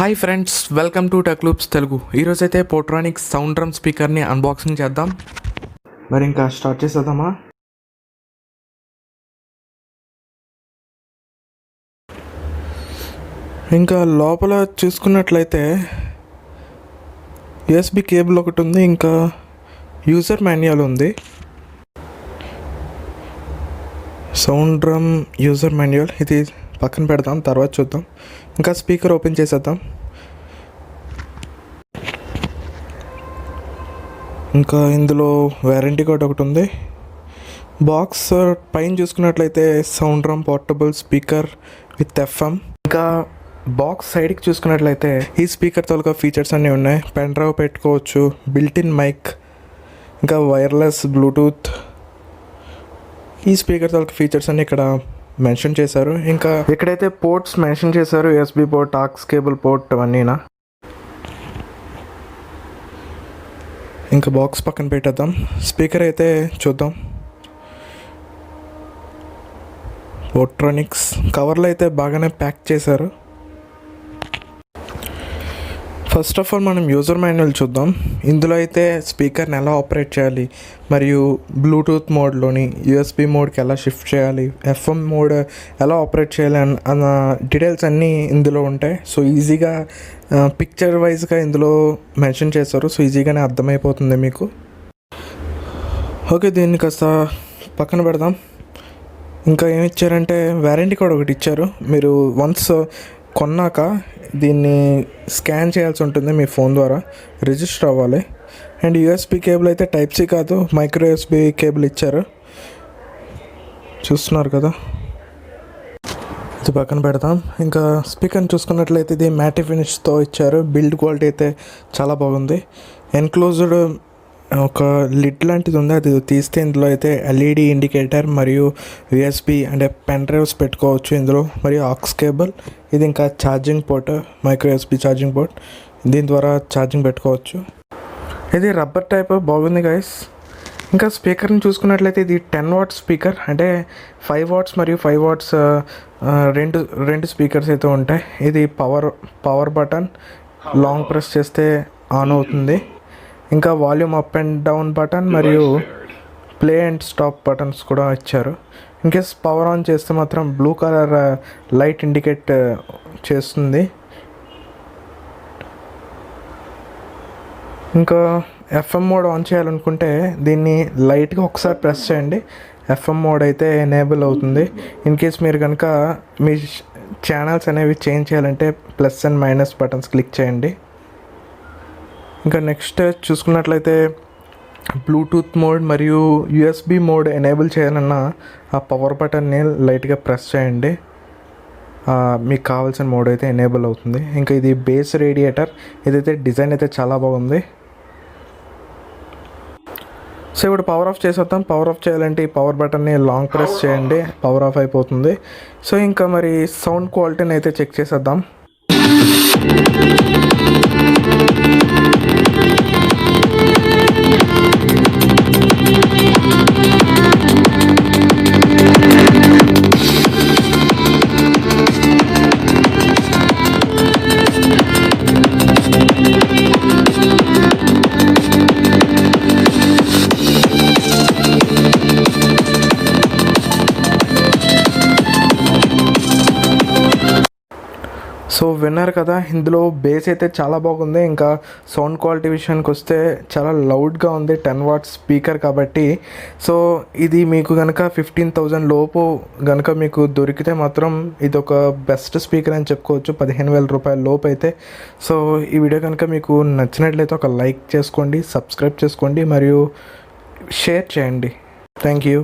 Hi friends, welcome to tech loops Telugu. ఈరోజైతే Portronics sound drum స్పీకర్ని unboxing చేద్దాం. మరి ఇంకా స్టార్ట్ చేసేద్దామా? ఇంకా లోపల చూసుకున్నట్లయితే యూఎస్బి కేబుల్ ఒకటి ఉంది, ఇంకా యూజర్ మాన్యువల్ ఉంది. సౌండ్ డ్రమ్ యూజర్ మాన్యువల్ ఇది పక్కన పెడదాం, తర్వాత చూద్దాం. ఇంకా స్పీకర్ ఓపెన్ చేసేద్దాం. ఇంకా ఇందులో వారంటీ కార్డ్ ఒకటి ఉంది. బాక్స్ పైన చూసుకున్నట్లయితే sound drum portable speaker with FM. ఇంకా బాక్స్ సైడ్కి చూసుకున్నట్లయితే ఈ స్పీకర్ తోలుగా ఫీచర్స్ అన్నీ ఉన్నాయి. పెన్ డ్రైవ్ పెట్టుకోవచ్చు, బిల్ట్ ఇన్ మైక్, ఇంకా వైర్లెస్ బ్లూటూత్. ఈ స్పీకర్ తోలుగా ఫీచర్స్ అన్నీ ఇక్కడ మెన్షన్ చేశారు. ఇంకా ఇక్కడైతే పోర్ట్స్ మెన్షన్ చేశారు, USB port, aux cable port అవన్నీనా. ఇంకా బాక్స్ పక్కన పెట్టేద్దాం. స్పీకర్ అయితే చూద్దాం. పోర్ట్రానిక్స్ కవర్లో అయితే బాగానే ప్యాక్ చేశారు. ఫస్ట్ ఆఫ్ ఆల్ మనం యూజర్ మాన్యువల్ చూద్దాం. ఇందులో అయితే స్పీకర్ని ఎలా ఆపరేట్ చేయాలి, మరియు బ్లూటూత్ మోడ్లోని యూఎస్బి మోడ్కి ఎలా షిఫ్ట్ చేయాలి, ఎఫ్ఎం మోడ్ ఎలా ఆపరేట్ చేయాలి అన్న డీటెయిల్స్ అన్నీ ఇందులో ఉంటాయి. సో ఈజీగా పిక్చర్ వైజ్గా ఇందులో మెన్షన్ చేశారు. సో ఈజీగానే అర్థమైపోతుంది మీకు. ఓకే, దీన్ని కాస్త పక్కన పెడదాం. ఇంకా ఏమి ఇచ్చారంటే వారంటీ కార్డ్ ఒకటి ఇచ్చారు. మీరు వన్స్ కొన్నాక దీన్ని స్కాన్ చేయాల్సి ఉంటుంది, మీ ఫోన్ ద్వారా రిజిస్టర్ అవ్వాలి. అండ్ యూఎస్బి కేబుల్ అయితే టైప్ సి కాదు, మైక్రో యూఎస్బి కేబుల్ ఇచ్చారు, చూస్తున్నారు కదా. ఇది పక్కన పెడతాం. ఇంకా స్పీకర్ని చూసుకున్నట్లయితే ఇది మ్యాటి ఫినిష్తో ఇచ్చారు. బిల్డ్ క్వాలిటీ అయితే చాలా బాగుంది. ఎన్క్లోజ్డ్ ఒక లిడ్ లాంటిది ఉంది, అది తీస్తే ఇందులో అయితే ఎల్ఈడి ఇండికేటర్ మరియు యూఎస్బి అంటే పెన్ డ్రైవ్స్ పెట్టుకోవచ్చు ఇందులో, మరియు ఆక్స్ కేబుల్. ఇది ఇంకా charging port, micro USB charging port, దీని ద్వారా ఛార్జింగ్ పెట్టుకోవచ్చు. ఇది రబ్బర్ టైప్, బాగుంది గైస్. ఇంకా స్పీకర్ని చూసుకున్నట్లయితే ఇది 10 వాట్స్ స్పీకర్, అంటే 5 వాట్స్ మరియు 5 వాట్స్ రెండు స్పీకర్స్ అయితే ఉంటాయి. ఇది పవర్ బటన్, లాంగ్ ప్రెస్ చేస్తే ఆన్ అవుతుంది. ఇంకా volume up and down button మరియు ప్లే అండ్ స్టాప్ బటన్స్ కూడా ఇచ్చారు. ఇన్కేస్ పవర్ ఆన్ చేస్తే మాత్రం బ్లూ కలర్ లైట్ ఇండికేట్ చేస్తుంది. ఇంకా ఎఫ్ఎం మోడ్ ఆన్ చేయాలనుకుంటే దీన్ని లైట్గా ఒకసారి ప్రెస్ చేయండి, ఎఫ్ఎం మోడ్ అయితే ఎనేబుల్ అవుతుంది. ఇన్కేస్ మీరు కనుక మీ ఛానల్స్ అనేవి చేంజ్ చేయాలంటే plus and minus buttons click చేయండి. ఇంకా నెక్స్ట్ చూసుకున్నట్లయితే బ్లూటూత్ మోడ్ మరియు యూఎస్బి మోడ్ ఎనేబుల్ చేయాలన్నా ఆ పవర్ బటన్ని లైట్గా ప్రెస్ చేయండి, మీకు కావాల్సిన మోడ్ అయితే ఎనేబుల్ అవుతుంది. ఇంకా ఇది బేస్ రేడియేటర్, ఇదైతే డిజైన్ అయితే చాలా బాగుంది. సో ఇప్పుడు పవర్ ఆఫ్ చేసేద్దాం. పవర్ ఆఫ్ చేయాలంటే ఈ పవర్ బటన్ని లాంగ్ ప్రెస్ చేయండి, పవర్ ఆఫ్ అయిపోతుంది. సో ఇంకా మరి సౌండ్ క్వాలిటీని అయితే చెక్ చేసేద్దాం. సో విన్నారు కదా, ఇందులో బేస్ అయితే చాలా బాగుంది. ఇంకా సౌండ్ క్వాలిటీ విషయానికి వస్తే చాలా లౌడ్గా ఉంది, 10 వాట్స్ స్పీకర్ కాబట్టి. సో ఇది మీకు కనుక 15,000 లోపు కనుక మీకు దొరికితే మాత్రం ఇది ఒక బెస్ట్ స్పీకర్ అని చెప్పుకోవచ్చు, 15,000 రూపాయల లోపు అయితే. సో ఈ వీడియో కనుక మీకు నచ్చినట్లయితే ఒక లైక్ చేసుకోండి, సబ్స్క్రైబ్ చేసుకోండి మరియు షేర్ చేయండి. Thank you.